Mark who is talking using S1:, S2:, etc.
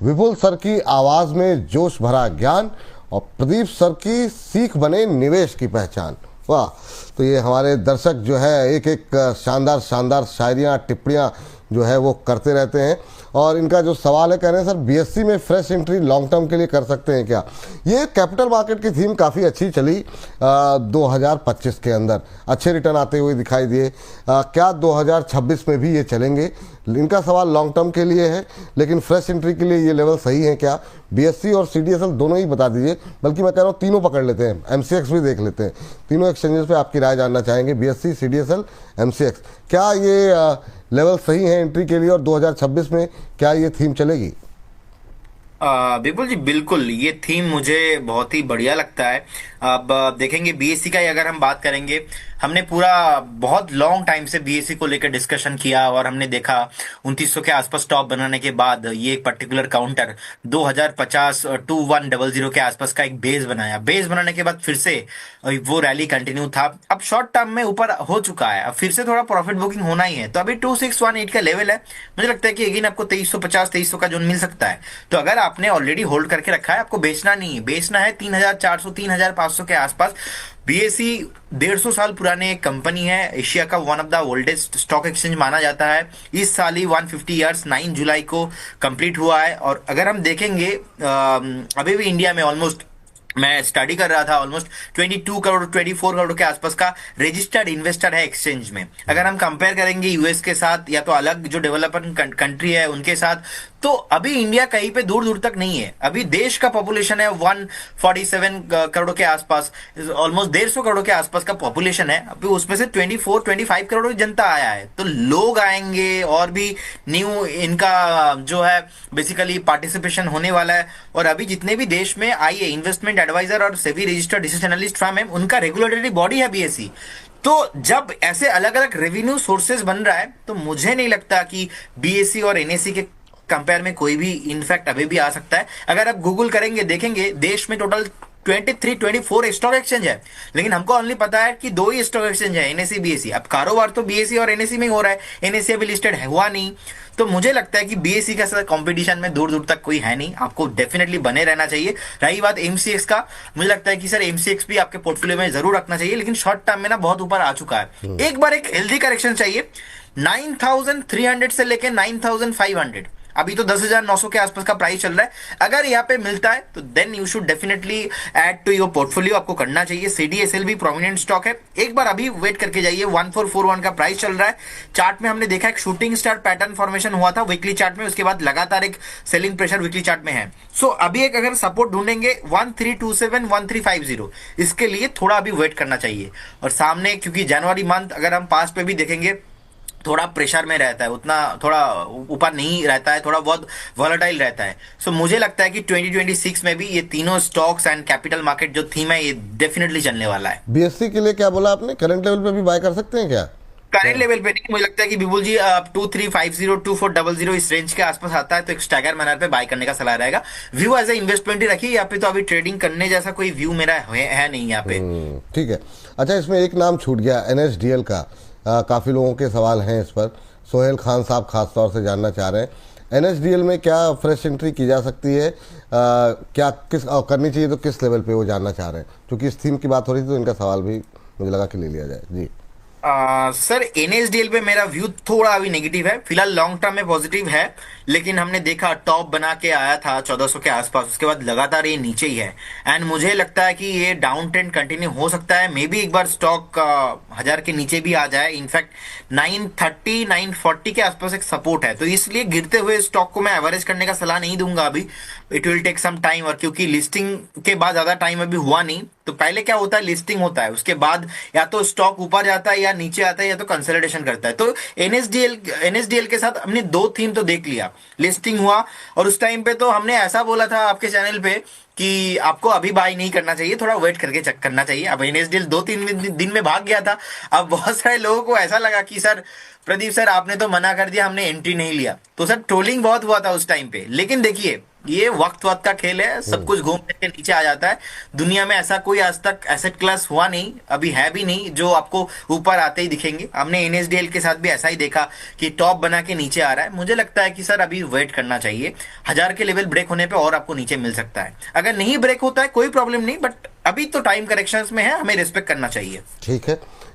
S1: विपुल sir की आवाज में जोश भरा ज्ञान और प्रदीप सर की सीख बने निवेश की पहचान। वाह। तो ये हमारे दर्शक जो है एक एक शानदार शानदार शायरियाँ टिप्पणियाँ जो है वो करते रहते हैं। और इनका जो सवाल है, कह रहे हैं सर बीएससी में फ्रेश एंट्री लॉन्ग टर्म के लिए कर सकते हैं क्या। ये कैपिटल मार्केट की थीम काफ़ी अच्छी चली 2025 के अंदर, अच्छे रिटर्न आते हुए दिखाई दिए। क्या 2026 में भी ये चलेंगे? इनका सवाल लॉन्ग टर्म के लिए है, लेकिन फ्रेश एंट्री के लिए ये लेवल सही है क्या? बीएससी और सीडीएसएल दोनों ही बता दीजिए, बल्कि मैं कह रहा हूँ तीनों पकड़ लेते हैं, एमसीएक्स भी देख लेते हैं। तीनों एक्सचेंजेस पे आपकी राय जानना चाहेंगे, बीएससी, सीडीएसएल, एमसीएक्स। क्या ये लेवल सही है एंट्री के लिए और 2026 में क्या ये थीम चलेगी?
S2: विपुल जी, बिल्कुल ये थीम मुझे बहुत ही बढ़िया लगता है। अब देखेंगे बीएससी का ही अगर हम बात करेंगे, हमने पूरा बहुत लॉन्ग टाइम से बीएससी को लेकर डिस्कशन किया और हमने देखा 2900 के आसपास टॉप बनाने के बाद ये एक पर्टिकुलर काउंटर 2050 2100 के आसपास का एक बेस बनाया। बेस बनाने के बाद फिर से वो रैली कंटिन्यू था। अब शॉर्ट टर्म में ऊपर हो चुका है, अब फिर से थोड़ा प्रॉफिट बुकिंग होना ही है। तो अभी 2618 का लेवल है, मुझे लगता है कि अगेन आपको 2350 2300 का जोन मिल सकता है। तो अगर आपने ऑलरेडी होल्ड करके रखा है, आपको बेचना नहीं है, बेचना है 3400 3500 के आसपास। बीएसई 150 साल पुराने एक कंपनी है, एशिया का one of the oldest stock exchange माना जाता है। इस साल ही 150 ईयर्स 9 जुलाई को कंप्लीट हुआ है। और अगर हम देखेंगे अभी भी इंडिया में ऑलमोस्ट, मैं स्टडी कर रहा था, ऑलमोस्ट 22 करोड़ 24 करोड़ के आसपास का रजिस्टर्ड इन्वेस्टर है एक्सचेंज में। अगर हम कंपेयर करेंगे यूएस के साथ या तो अलग जो डेवलपिंग कंट्री है उनके साथ, तो अभी इंडिया कहीं पे दूर दूर तक नहीं है। अभी देश का पॉपुलेशन है 147 करोड़ के आसपास, ऑलमोस्ट 150 करोड़ के आसपास का पॉपुलेशन है। अभी उसमें से 24-25 करोड़ की जनता आया है। तो लोग आएंगे और भी न्यू इनका जो है बेसिकली पार्टिसिपेशन होने वाला है। और अभी जितने भी देश में आई है इन्वेस्टमेंट एडवाइजर और SEBI registered decision analyst firm है, उनका रेगुलेटरी बॉडी है बीएसई। तो जब ऐसे अलग अलग रेवेन्यू सोर्सेज बन रहा है, तो मुझे नहीं लगता कि बीएसई और एनएसई के कंपेयर में कोई भी इनफैक्ट अभी भी आ सकता है। अगर आप गूगल करेंगे देखेंगे देश में टोटल 23-24 स्टॉक एक्सचेंज है, लेकिन हमको ओनली पता है कि दो ही स्टॉक एक्सचेंज है, एनएसई बीएसई। अब कारोबार तो बीएसई और एनएसई में ही हो रहा है, एनएसई अभी लिस्टेड है हुआ नहीं। तो मुझे लगता है कि बीएसई का साथ कंपटीशन में दूर दूर तक कोई है नहीं, आपको डेफिनेटली बने रहना चाहिए। रही बात एमसीएक्स का, मुझे लगता है कि सर एमसीएक्स भी आपके पोर्टफोलियो में जरूर रखना चाहिए, लेकिन शॉर्ट टर्म में ना बहुत ऊपर आ चुका है। एक बार एक हेल्दी करेक्शन चाहिए 9300 से लेके 9500। अभी तो 10,900 के आसपास का प्राइस चल रहा है। अगर यहाँ पे मिलता है तो then you should definitely add to your portfolio, आपको करना चाहिए। सीडीएसएल भी प्रोमिनेंट स्टॉक है, एक बार अभी वेट करके जाइए। 1441 का प्राइस चल रहा है। चार्ट में हमने देखा एक शूटिंग स्टार पैटर्न फॉर्मेशन हुआ था वीकली चार्ट में, उसके बाद लगातार एक सेलिंग प्रेशर वीकली चार्ट में है। सो अभी एक अगर सपोर्ट ढूंढेंगे 1327 1350, इसके लिए थोड़ा अभी वेट करना चाहिए। और सामने क्योंकि जनवरी मंथ अगर हम पास्ट पे भी देखेंगे थोड़ा प्रेशर में रहता है, उतना थोड़ा ऊपर नहीं रहता है, थोड़ा बहुत वॉलेटाइल रहता है। सो मुझे लगता है कि 2026 में भी ये तीनों स्टॉक्स एंड कैपिटल मार्केट जो थीम है ये डेफिनेटली चलने वाला है।
S1: बीएससी के लिए क्या बोला आपने? करंट लेवल पे भी बाय कर सकते हैं क्या?
S2: करंट लेवल पे नहीं, मुझे लगता है कि विपुल जी 2350 2400 इस रेंज के आसपास आता है तो एक स्टैगर मैनर पे बाय करने का सलाह रहेगा। व्यू एज ए इन्वेस्टमेंट ही रखिए, यहाँ पे तो अभी ट्रेडिंग करने जैसा कोई व्यू मेरा है नहीं यहाँ पे।
S1: ठीक है। अच्छा, इसमें एक नाम छूट गया, एनएसडीएल का। काफ़ी लोगों के सवाल हैं इस पर, सोहेल खान साहब खास तौर से जानना चाह रहे हैं एनएसडीएल में क्या फ्रेश एंट्री की जा सकती है, क्या किस करनी चाहिए, तो किस लेवल पे वो जानना चाह रहे हैं। क्योंकि इस थीम की बात हो रही थी तो इनका सवाल भी मुझे लगा कि ले लिया जाए जी।
S2: सर एनएसडीएल पे मेरा व्यू थोड़ा अभी नेगेटिव है, फिलहाल लॉन्ग टर्म में पॉजिटिव है। लेकिन हमने देखा टॉप बना के आया था 1400 के आसपास, उसके बाद लगातार ये नीचे ही है। एंड मुझे लगता है कि ये डाउन ट्रेंड कंटिन्यू हो सकता है। मे बी एक बार स्टॉक 1000 के नीचे भी आ जाए। इनफैक्ट 930 940 के आसपास एक सपोर्ट है, तो इसलिए गिरते हुए स्टॉक को मैं एवरेज करने का सलाह नहीं दूंगा अभी। It will take some time, और क्योंकि लिस्टिंग के बाद ज्यादा टाइम अभी हुआ नहीं, तो पहले क्या होता है लिस्टिंग होता है, उसके बाद या तो स्टॉक ऊपर जाता है या नीचे आता है या तो कंसोलिडेशन करता है। तो एनएसडीएल के साथ हमने दो थीम तो देख लिया, लिस्टिंग हुआ और उस टाइम पे तो हमने ऐसा बोला था आपके चैनल पे कि आपको अभी बाय नहीं करना चाहिए, थोड़ा वेट करके चेक करना चाहिए। अब एनएसडीएल 2-3 दिन में भाग गया था। अब बहुत सारे लोगों को ऐसा लगा कि सर प्रदीप सर आपने तो मना कर दिया, हमने एंट्री नहीं लिया। तो सर ट्रोलिंग बहुत हुआ था उस टाइम पे। लेकिन देखिए ये वक्त वक्त का खेल है, सब कुछ घूम फिर के नीचे आ जाता है। दुनिया में ऐसा कोई आज तक एसेट क्लास हुआ नहीं, अभी है भी नहीं, जो आपको ऊपर आते ही दिखेंगे। हमने एनएसडीएल के साथ भी ऐसा ही देखा कि टॉप बना के नीचे आ रहा है। मुझे लगता है कि सर अभी वेट करना चाहिए, 1000 के लेवल ब्रेक होने पे और आपको नीचे मिल सकता है। अगर नहीं ब्रेक होता है कोई प्रॉब्लम नहीं, बट अभी तो टाइम करेक्शंस में है, हमें रिस्पेक्ट करना चाहिए।
S1: ठीक है,